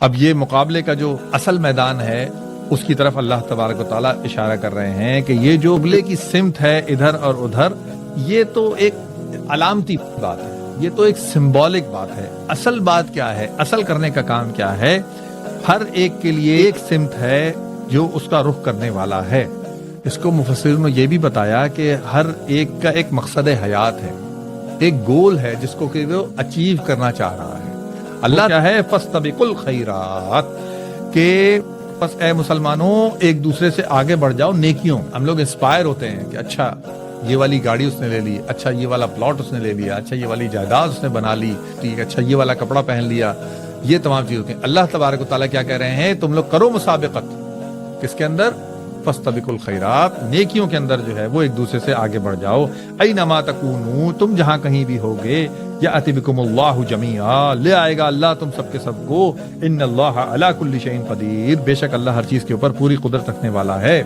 اب یہ مقابلے کا جو اصل میدان ہے اس کی طرف اللہ تبارک و تعالیٰ اشارہ کر رہے ہیں کہ یہ جو مقابلے کی سمت ہے ادھر اور ادھر، یہ تو ایک علامتی بات ہے، یہ تو ایک سمبولک بات ہے۔ اصل بات کیا ہے، اصل کرنے کا کام کیا ہے؟ ہر ایک کے لیے ایک سمت ہے جو اس کا رخ کرنے والا ہے۔ اس کو مفسرین نے یہ بھی بتایا کہ ہر ایک کا ایک مقصد حیات ہے، ایک گول ہے جس کو کہ وہ اچیو کرنا چاہ رہا ہے۔ اللہ کیا ہے؟ فاستبقوا الخیرات، کہ بس اے مسلمانوں ایک دوسرے سے آگے بڑھ جاؤ نیکیوں۔ ہم لوگ انسپائر ہوتے ہیں کہ اچھا یہ والی گاڑی اس نے لے لی، اچھا یہ والا پلاٹ اس نے لے لیا، اچھا یہ والی جائیداد اس نے بنا لی، ٹھیک، اچھا یہ والا کپڑا پہن لیا، یہ تمام چیزیں ہوتی ہیں۔ اللہ تبارک و تعالیٰ کیا کہہ رہے ہیں؟ تم لوگ کرو مسابقت، کس کے اندر؟ فاستبقوا الخیرات، نیکیوں کے اندر جو ہے وہ ایک دوسرے سے آگے بڑھ جاؤ۔ اینما تکونوا، تم جہاں کہیں بھی ہوگے، یأتی بکم اللہ جمیعا، لے آئے گا اللہ تم سب کے سب کو۔ ان اللہ علی کل شیء قدیر، بے شک اللہ ہر چیز کے اوپر پوری قدرت رکھنے والا ہے۔